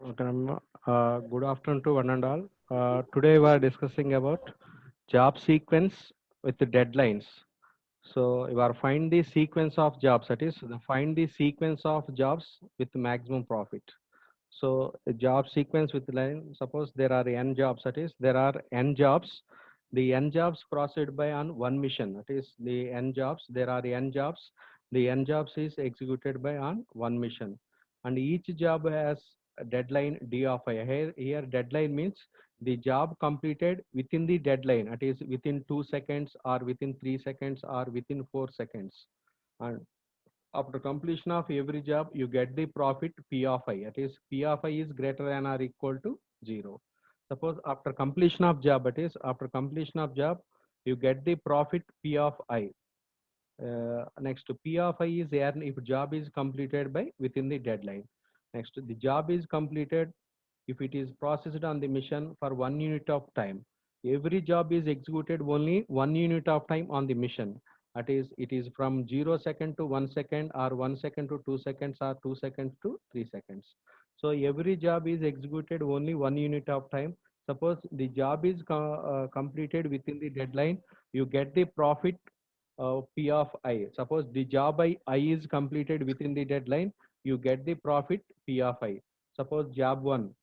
Okay, good afternoon to one and all. Today we are discussing about job sequence with the deadlines. So you are find the sequence of jobs, that is, find the sequence of jobs with maximum profit. So a job sequence with line, suppose there are n jobs, that is, there are n jobs. The n jobs processed by on one mission, that is, the n jobs, there are n jobs. The n jobs is executed by on one mission, and each job has a deadline d of I. Here deadline means the job completed within the deadline, that is within 2 seconds or within 3 seconds or within 4 seconds. And after completion of every job, you get the profit P of I. That is, P of I is greater than or equal to 0. Suppose after completion of job, that is, after completion of job, you get the profit P of I. Next, P of I is earned if job is completed by within the deadline. Next, the job is completed if it is processed on the mission for 1 unit of time. Every job is executed only 1 unit of time on the mission. That is, it is from 0 second to 1 second, or 1 second to 2 seconds, or 2 seconds to 3 seconds. So every job is executed only 1 unit of time. Suppose the job is completed within the deadline, you get the profit P of I. Suppose the job I is completed within the deadline, you get the profit P of I. Suppose job one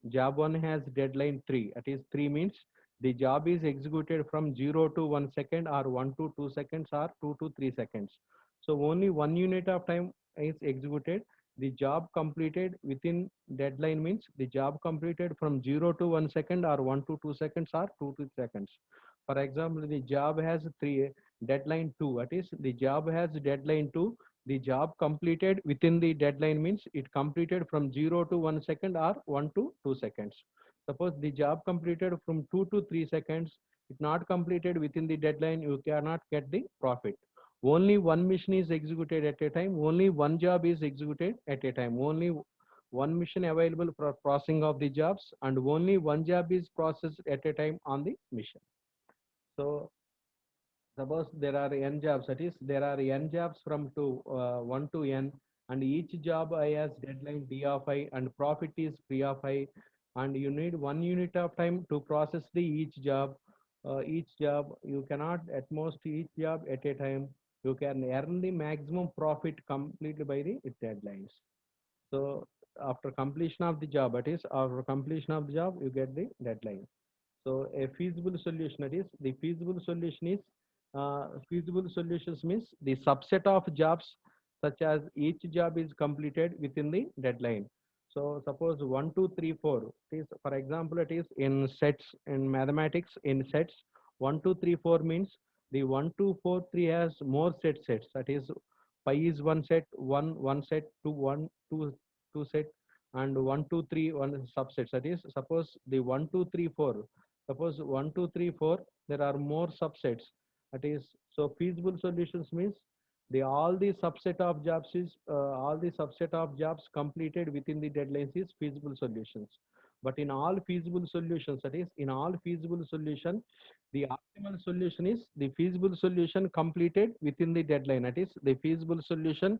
has deadline 3. That is 3 means the job is executed from 0 to 1 second, or 1 to 2 seconds, or 2 to 3 seconds. So only 1 unit of time is executed. The job completed within deadline means the job completed from 0 to 1 second, or 1 to 2 seconds, or 2 to 3 seconds. For example, the job has three deadline 2. That is, the job has deadline 2. The job completed within the deadline means it completed from 0 to 1 second, or 1 to 2 seconds. Suppose the job completed from 2 to 3 seconds, if not completed within the deadline, you cannot get the profit. Only one mission is executed at a time. Only one job is executed at a time. Only one mission available for processing of the jobs, and only one job is processed at a time on the mission. So suppose there are n jobs, that is, there are n jobs from 1 to n, and each job I has deadline d of I, and profit is p of I, and you need 1 unit of time to process the each job. Each job you cannot at most each job at a time. You can earn the maximum profit completely by the deadlines. So after completion of the job, that is, after completion of the job, you get the deadline. So a feasible solution, that is, the feasible solution is feasible solutions means the subset of jobs, such as each job is completed within the deadline. So suppose 1, 2, 3, 4. It is, for example, it is in sets in mathematics in sets. 1, 2, 3, 4 means the 1, 2, 4, 3 has more sets. That is, pi is one set, one set, two one two two set, and 1, 2, 3 one subsets. That is, suppose the 1, 2, 3, 4. Suppose 1, 2, 3, 4, there are more subsets. That is, so feasible solutions means the all the subset of jobs completed within the deadlines is feasible solutions. But in all feasible solutions, that is, in all feasible solution, the optimal solution is the feasible solution completed within the deadline. That is, the feasible solution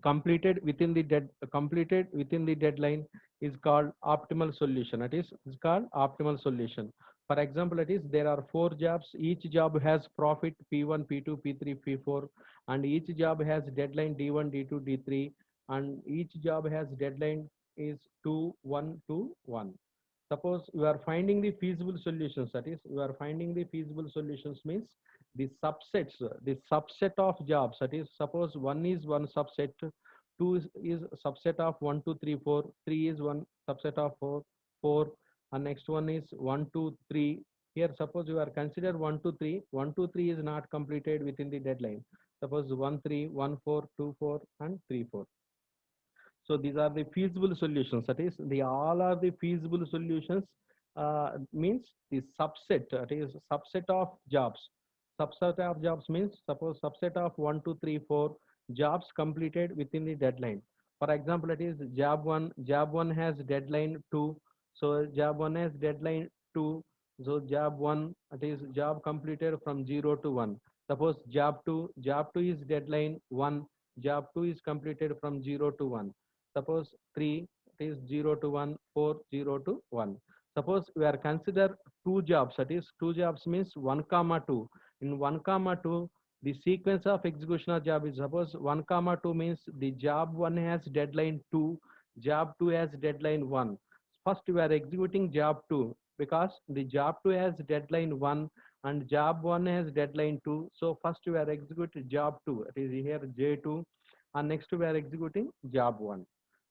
completed within the deadline is called optimal solution. It is called optimal solution. For example, it is, there are four jobs. Each job has profit p1, p2, p3, p4, and each job has deadline d1, d2, d3, and each job has deadline is 2, 1, 2, 1. Suppose you are finding the feasible solutions, that is, you are finding the feasible solutions means the subset of jobs, that is, suppose one is one subset, two is subset of 1, 2, 3, 4, three is one subset of 4, 4, and next one is 1, 2, 3. Here, suppose you are consider 1, 2, 3. 1, 2, 3 is not completed within the deadline. Suppose 1, 3, 1, 4, 2, 4, and 3, 4. So these are the feasible solutions. That is, the all are the feasible solutions. Means the subset. That is subset of jobs. Subset of jobs means, suppose subset of 1, 2, 3, 4 jobs completed within the deadline. For example, it is job one. Job one has deadline 2. So job one has deadline 2. So job one, it is job completed from 0 to 1. Suppose job two is deadline 1. Job 2 is completed from 0 to 1. Suppose 3, It is 0 to 1, 4, 0 to 1. Suppose we are consider two jobs, that is two jobs means 1 comma 2. In 1 comma 2, the sequence of execution of job is, suppose 1 comma 2 means the job 1 has deadline 2, job 2 has deadline 1. First we are executing job 2 because the job 2 has deadline 1 and job 1 has deadline 2. So first we are executing job 2, it is here J2, and next we are executing job 1.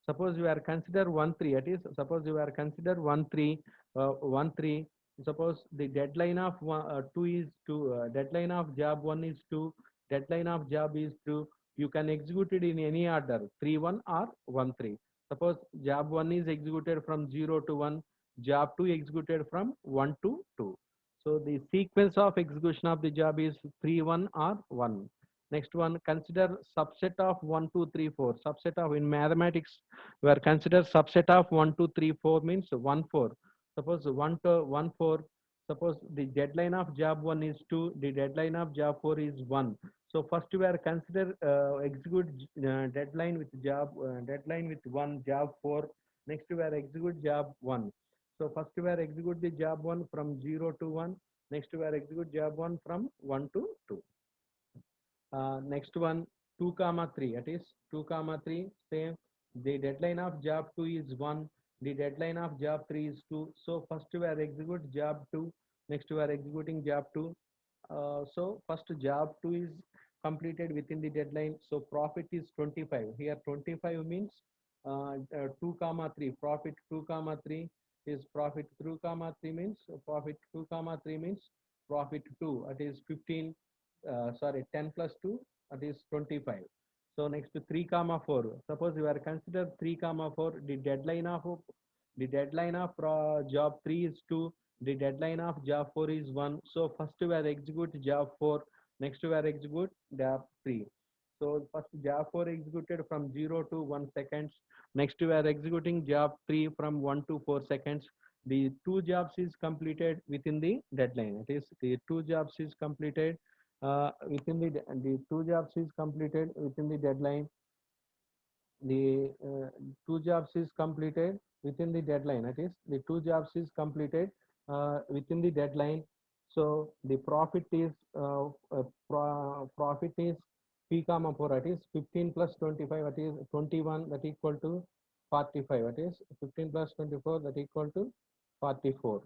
Suppose we are consider 1 3, that is suppose we are consider 1 3, 1 3. Suppose the deadline of 2 is 2, deadline of job 1 is 2, deadline of job is 2. You can execute it in any order, 3 1 or 1 3. Suppose job 1 is executed from 0 to 1, job 2 executed from 1 to 2. So the sequence of execution of the job is 3 1 or 1. Next one, consider subset of 1 2 3 4. Subset of, in mathematics we are consider subset of 1 2 3 4 means 1 4. Suppose 1 to 1 4. Suppose the deadline of job 1 is 2, the deadline of job 4 is 1. So first we are consider execute deadline with job deadline with 1, job 4. Next we are execute job 1. So first we are execute the job 1 from 0 to 1. Next we are execute job 1 from 1 to 2. Next one, 2 comma 3, that is 2 comma 3, same. The deadline of job 2 is 1, the deadline of job 3 is 2. So first we are execute job 2, next we are executing job 2. So first job 2 is completed within the deadline, so profit is 25. Here 25 means 2 comma 3, profit 2 comma 3 is profit 2 comma 3 means profit 2 comma 3 means profit 2, that is 15, sorry, 10 plus 2, that is 25. So next to 3 comma 4, suppose you are consider 3 comma 4, the deadline of job 3 is 2, the deadline of job 4 is 1. So first we are execute job 4, next we are execute job 3. So first job 4 executed from 0 to 1 seconds, next we are executing job 3 from 1 to 4 seconds. The two jobs is completed within the deadline, it is the two jobs is completed within the two jobs is completed within the deadline. The two jobs is completed within the deadline, that is the two jobs is completed within the deadline. So the profit is profit is p comma 4, that is 15 plus 25, that is 21, that equal to 45, that is 15 plus 24, that equal to 44.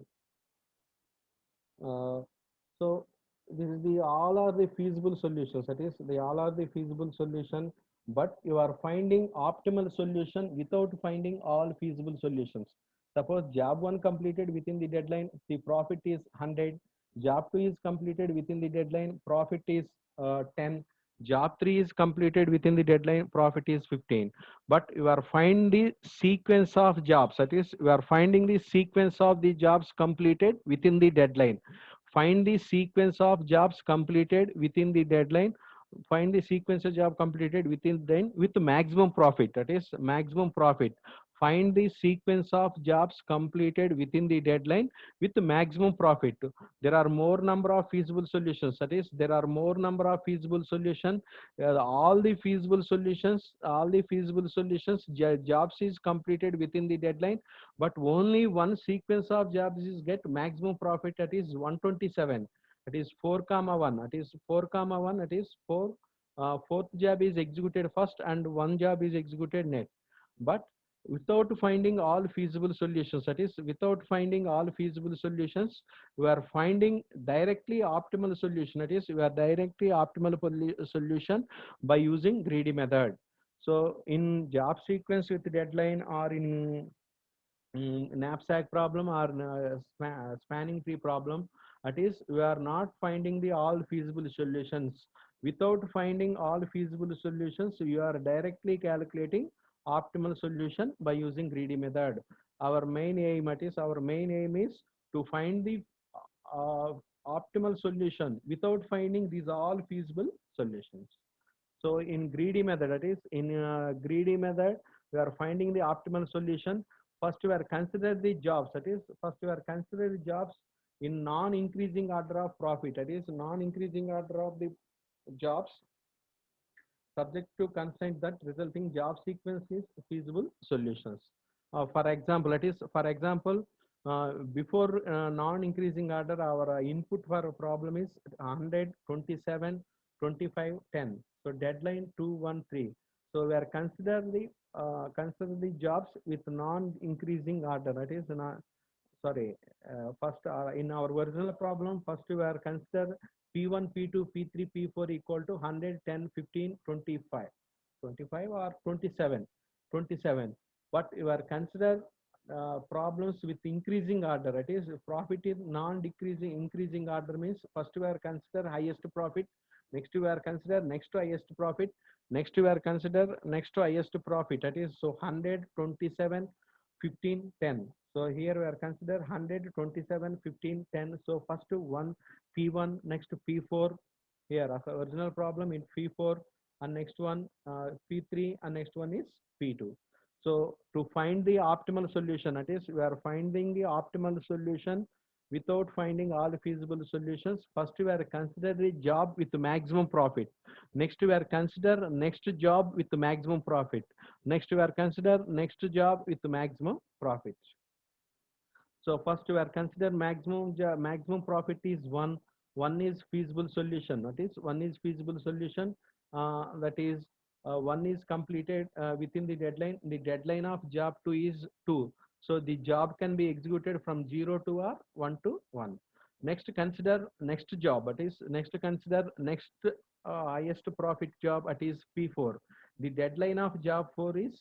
So this is the all are the feasible solutions, that is they all are the feasible solution, but you are finding optimal solution without finding all feasible solutions. Suppose job 1 completed within the deadline, the profit is 100, job 2 is completed within the deadline, profit is 10, job 3 is completed within the deadline, profit is 15. But you are finding the sequence of jobs, that is you are finding the sequence of the jobs completed within the deadline. Find the sequence of jobs completed within the deadline. Find the sequence of job completed within then with maximum profit, that is maximum profit. Find the sequence of jobs completed within the deadline with maximum profit. There are more number of feasible solutions, that is there are more number of feasible solutions. All the feasible solutions jobs is completed within the deadline, but only one sequence of jobs is get maximum profit, that is 127, that is 4 comma 1, that is 4 comma 1, that is 4, fourth job is executed first and one job is executed next. But without finding all feasible solutions, that is without finding all feasible solutions, we are finding directly optimal solution, that is we are directly optimal solution by using greedy method. So in job sequence with deadline or in knapsack problem or spanning tree problem, that is we are not finding the all feasible solutions. Without finding all feasible solutions, you are directly calculating optimal solution by using greedy method. Our main aim is to find the uh, optimal solution without finding these all feasible solutions. So in greedy method, that is in greedy method, we are finding the optimal solution. First, we are consider the jobs. That is, first we are consider the jobs in non-increasing order of profit. That is, non-increasing order of the jobs subject to constraint that resulting job sequence is feasible solutions. For example, that is, for example, before non-increasing order, our input for a problem is 100, 27, 25, 10. So deadline 213. So we are consider the jobs with non-increasing order. That is not, sorry, first in our original problem, first we are consider P1, P2, P3, P4 equal to 100, 10, 15, 25, 25 or 27, 27. But you are consider problems with increasing order. That is, profit is non-decreasing, increasing order means first we are consider highest profit, next we are consider next to highest profit, next we are consider next to highest profit. That is, so 100, 27, 15, 10. So here we are consider 100, 27, 15, 10. So first one P1, next P4. Here as a original problem in P4, and next one P3, and next one is P2. So to find the optimal solution, that is, we are finding the optimal solution without finding all feasible solutions. First we are consider the job with the maximum profit. Next we are consider next job with the maximum profit. Next we are consider next job with the maximum profit. So first we are consider maximum profit is one. One is feasible solution. That is, one is feasible solution. That is, one is completed within the deadline. The deadline of job two is 2. So the job can be executed from 0 to or 1 to 1. Next consider next job. That is, next consider next highest profit job. That is P4. The deadline of job 4 is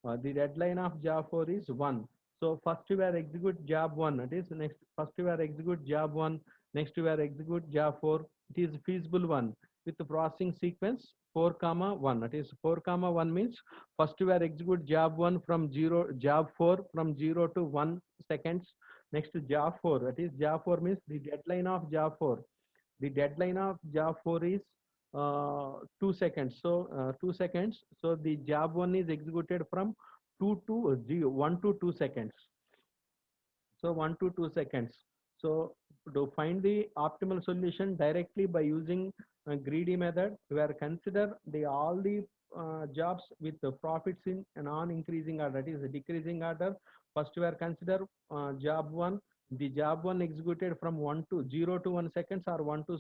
the deadline of job 4 is 1. So first we are execute job 1. That is, next first we are execute job 1. Next we are execute job 4. It is feasible one with the processing sequence 4 comma 1. That is, 4 comma 1 means first we are execute job 1 from 0, job 4 from 0 to 1 seconds. Next to job 4. That is, job 4 means the deadline of job 4. The deadline of job 4 is 2 seconds. So 2 seconds. So the job 1 is executed from 2 to 0, 1 to 2 seconds. So 1 to 2 seconds. So to find the optimal solution directly by using a greedy method, we are consider the all the jobs with the profits in a non-increasing order, that is a decreasing order. First we are consider job 1. The job 1 executed from 1 to 0 to 1 seconds or 1 to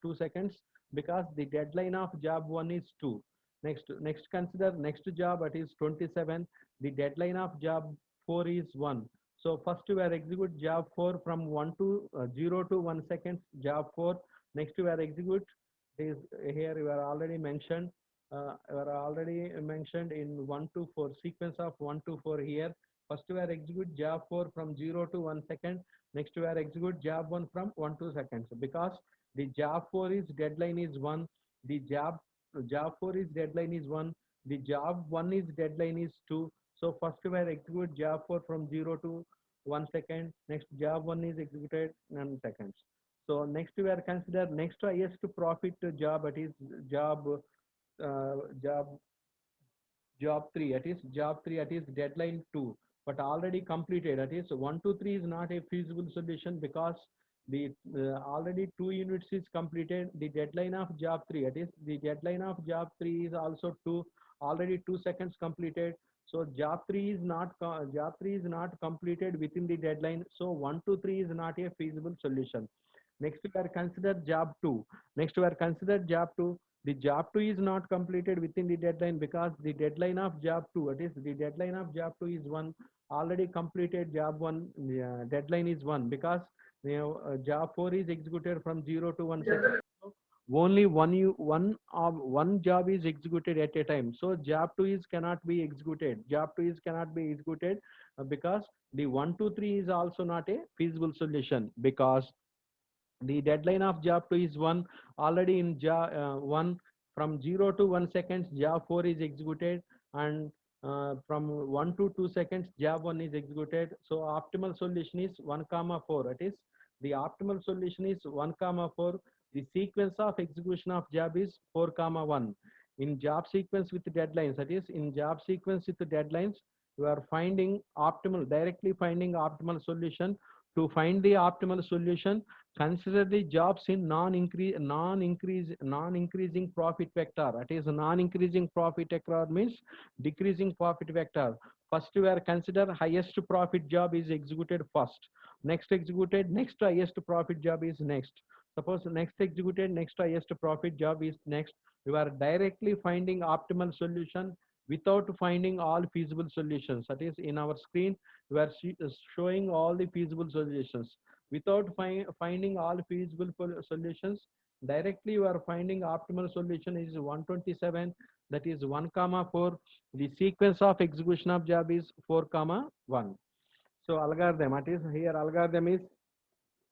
2 seconds, because the deadline of job 1 is 2. Next consider next job, that is 27. The deadline of job 4 is 1. So first we are execute job 4 from 1 to 0 to 1 second, job 4. Next we are execute is here you are already mentioned. You are already mentioned in 1 to 4 sequence of 1 to 4 here. First we are execute job 4 from 0 to 1 second. Next we are execute job 1 from 1 to seconds, because the job 4 is deadline is 1. The job 4 is deadline is 1. The job 1 is deadline is 2. So first we are execute job 4 from 0 to 1 second. Next job 1 is executed in seconds. So next we are consider next highest profit job, that is job uh, job job 3. That is job 3, that is deadline 2, but already completed. That is 1 to 3 is not a feasible solution, because the already 2 units is completed. The deadline of job 3, that is the deadline of job 3 is also 2, already 2 seconds completed. So job 3 is not completed within the deadline. So 1 to 3 is not a feasible solution. Next we are consider job 2. Next we are consider job 2. The job 2 is not completed within the deadline, because the deadline of job 2, that is the deadline of job 2 is 1. Already completed job 1, deadline is 1, because job 4 is executed from 0 to 1 second. So only one job is executed at a time. So job 2 is cannot be executed. Job 2 is cannot be executed because the 1 to 3 is also not a feasible solution, because the deadline of job 2 is 1. Already in job 1 from 0 to 1 seconds, job 4 is executed, and from 1 to 2 seconds, job 1 is executed. So optimal solution is 1 comma 4. It is the optimal solution is 1 comma 4. The sequence of execution of job is 4 comma 1. In job sequence with deadlines, that is in job sequence with deadlines, you are finding optimal, directly finding optimal solution To find the optimal solution, consider the jobs in non-increasing profit vector. That is, non-increasing profit vector means decreasing profit vector. First, we are consider highest profit job is executed first. Next executed, next highest profit job is next. Suppose next executed, next highest profit job is next. You are directly finding optimal solution without finding all feasible solutions. That is, in our screen we are showing all the feasible solutions. Without finding all feasible solutions, directly you are finding optimal solution is 127, that is 1 comma 4. The sequence of execution of job is 4 comma 1. So algorithm, that is here algorithm is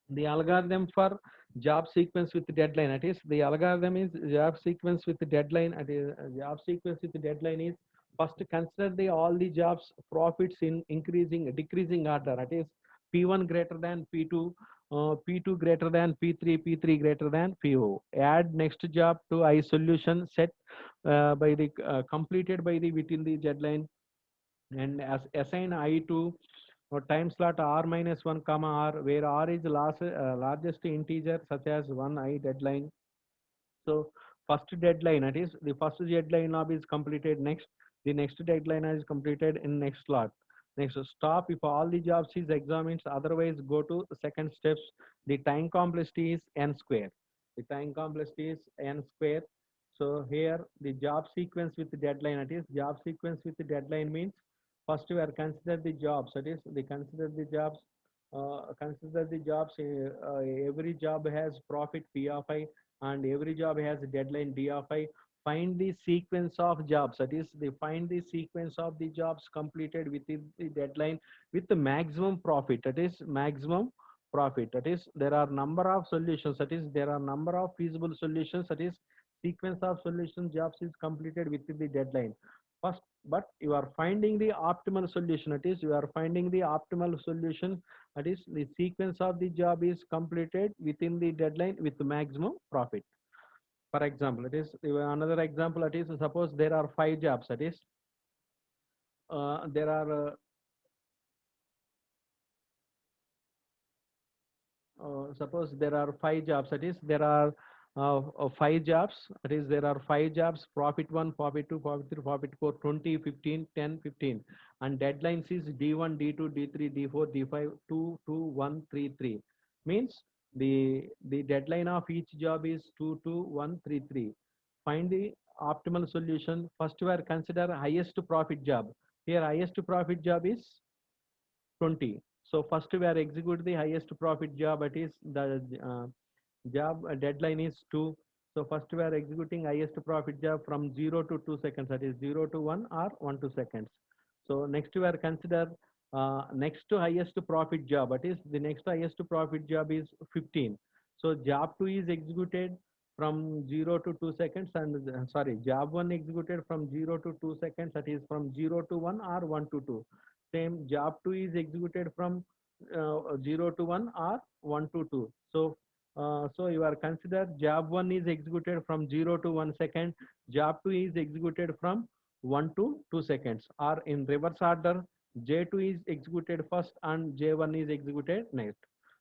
the algorithm for job sequence with deadline. That is, the algorithm is job sequence with deadline. That is, job sequence with deadline is first consider the all the jobs profits in decreasing order. That is, P1 greater than P2, P2 greater than P3, P3 greater than PO. Add next job to I solution set by the completed by the within the deadline, and assign I to time slot r minus 1 comma r, where r is largest integer such as 1 I deadline. So first deadline, that is the first deadline job is completed next. The next deadline is completed in next slot. Next, stop if all the jobs is examined. Otherwise, go to second steps. The time complexity is n square. The time complexity is n square. So here the job sequence with the deadline. That is, job sequence with the deadline means first we are consider the jobs. That is, they consider the jobs. Consider the jobs. Every job has profit P of I, and every job has a deadline D of I. Find the sequence of jobs. That is, they find the sequence of the jobs completed within the deadline with the maximum profit. That is, maximum profit. That is, there are number of solutions. That is, there are number of feasible solutions. That is, sequence of solution jobs is completed within the deadline first, but you are finding the optimal solution. That is, you are finding the optimal solution. That is, the sequence of the job is completed within the deadline with the maximum profit. For example, it is another example. That is, suppose there are 5 jobs. That is, there are suppose there are 5 jobs. That is, there are 5 jobs. That is, there are 5 jobs, profit 1, profit 2, profit 3, profit 4, 20, 15, 10, 15, and deadlines is D1, D2, D3, D4, D5, 2, 2, 1, 3, 3. Means the deadline of each job is 2, 2, 1, 3, 3. Find the optimal solution. First we are consider highest profit job. Here highest profit job is 20. So first we are execute the highest profit job. It is the job deadline is 2. So first we are executing highest profit job from 0 to 2 seconds. That is 0 to 1 or 1 to seconds. So next we are consider next to highest profit job. That is, the next highest profit job is 15. So job 2 is executed from 0 to 2 seconds, and sorry, job 1 executed from 0 to 2 seconds. That is from 0 to 1 or 1 to 2. Same, job 2 is executed from 0 to 1 or 1 to 2. So so you are consider job 1 is executed from 0 to 1 second, job 2 is executed from 1 to 2 seconds, or in reverse order, J2 is executed first and J1 is executed next.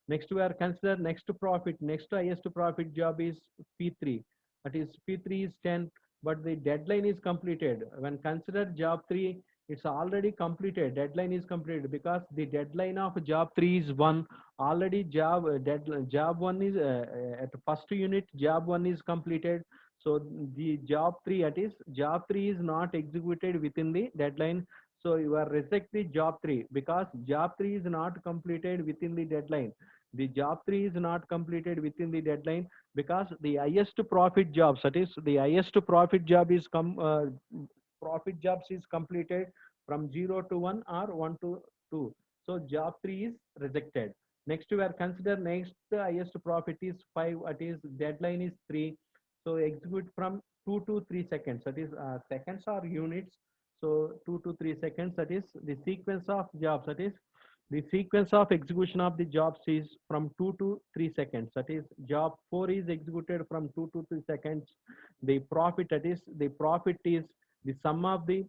Next we are consider next profit, next highest profit job is P3. That is, P3 is 10, but the deadline is completed. When consider job 3, it's already completed. Deadline is completed because the deadline of job 3 is 1. Already job 1 is at first unit, job 1 is completed. So the job 3, that is, job 3 is not executed within the deadline. So you are reject the job 3 because job 3 is not completed within the deadline. The job 3 is not completed within the deadline because the highest profit jobs, that is, the highest profit job is profit jobs is completed from 0 to 1 or 1 to 2. So job 3 is rejected. Next we are consider next highest profit is 5. That is, deadline is 3. So execute from 2 to 3 seconds. That is seconds or units. So 2 to 3 seconds. That is the sequence of jobs. That is, the sequence of execution of the jobs is from 2 to 3 seconds. That is, job 4 is executed from 2 to 3 seconds. The profit, that is, the profit is the sum of the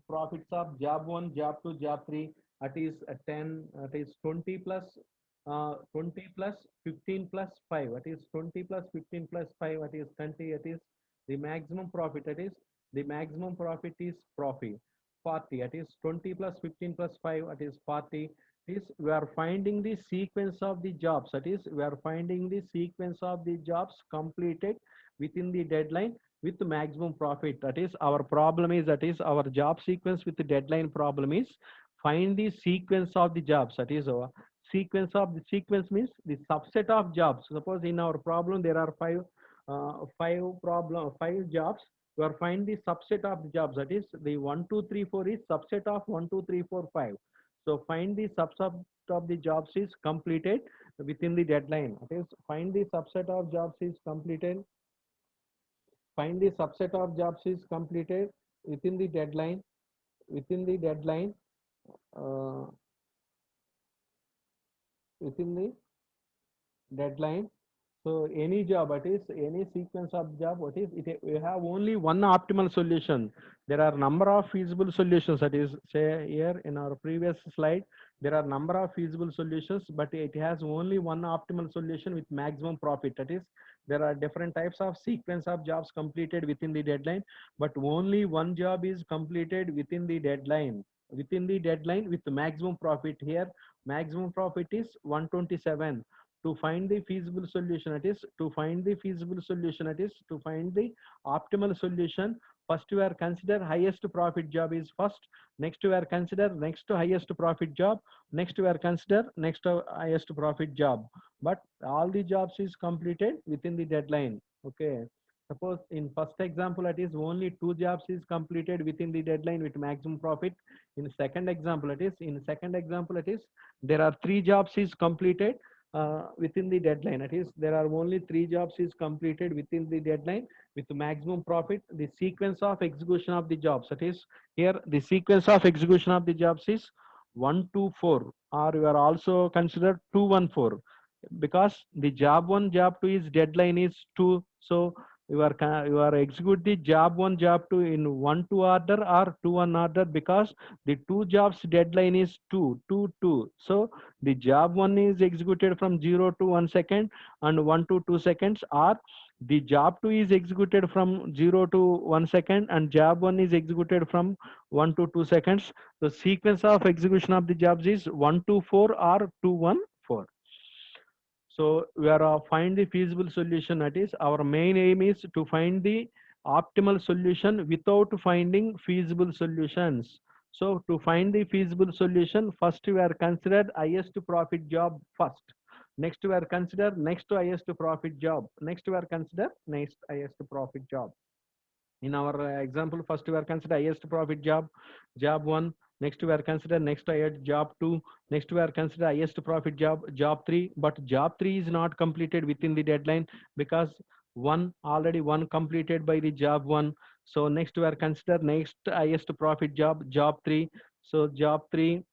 profits of job 1, job 2, job 3, That is 10, that is 20 plus 20 plus 15 plus 5, that is 20 plus 15 plus 5, that is 20, that is the maximum profit, that is the maximum profit is profit 40, that is 20 plus 15 plus 5, that is 40. Is we are finding the sequence of the jobs, that is we are finding the sequence of the jobs completed within the deadline with the maximum profit. That is our problem is, that is our job sequence with the deadline problem is find the sequence of the jobs. That is sequence of the sequence means the subset of jobs. Suppose in our problem there are five jobs. We are find the subset of the jobs. That is the 1 2 3 4 is subset of 1 2 3 4 5. So find the subset of the jobs is completed within the deadline. That is find the subset of jobs is completed. Find the subset of jobs is completed within the deadline. Within the deadline. Uh, Within the deadline. So any job, that is any sequence of job, what is it? We have only one optimal solution. There are number of feasible solutions. That is, say here in our previous slide, there are number of feasible solutions, but it has only one optimal solution with maximum profit. That is, there are different types of sequence of jobs completed within the deadline, but only one job is completed within the deadline. Within the deadline with maximum profit. Here, maximum profit is 127. To find the feasible solution, it is to find the feasible solution, it is to find the optimal solution. First we are consider highest profit job is first, next we are consider next to highest profit job, next we are consider next to highest profit job, but all the jobs is completed within the deadline. Okay, suppose in first example it is only two jobs is completed within the deadline with maximum profit. In second example it is, there are three jobs is completed within the deadline. That is, there are only three jobs is completed within the deadline with maximum profit. The sequence of execution of the jobs, that is here the sequence of execution of the jobs is 1 2 4, or you are also considered 2 1 4, because the job 1 job 2 is deadline is 2. So you are execute the job 1 job 2 in 1 2 order or 2 1 order, because the two jobs deadline is 2 2 2. So the job 1 is executed from 0 to 1 second and 1 to 2 seconds, or the job 2 is executed from 0 to 1 second and job 1 is executed from 1 to 2 seconds. The sequence of execution of the jobs is 1 to 4 or 2 1 4. So we are find the feasible solution. That is our main aim is to find the optimal solution without finding feasible solutions. So to find the feasible solution, first we are considered highest profit job first. Next we are consider next to highest profit job. Next we are consider next highest profit job. In our example, first we are consider highest profit job, job 1. Next we are consider next highest job 2. Next we are consider highest profit job, job 3. But job 3 is not completed within the deadline, because one already one completed by the job 1. So next we are consider next highest profit job, job 3. So job 3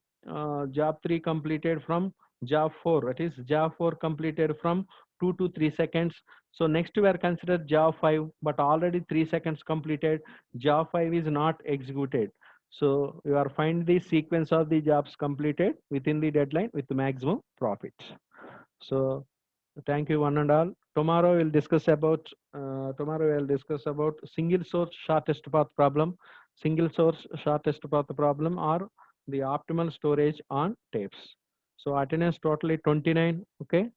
completed from job 4. That is job 4 completed from 2 to 3 seconds. So next we are considered job 5, but already 3 seconds completed. Job 5 is not executed. So you are find the sequence of the jobs completed within the deadline with the maximum profit. So thank you one and all. Tomorrow we'll discuss about single source shortest path problem, single source shortest path problem, or the optimal storage on tapes. So attendance totally 29. Okay.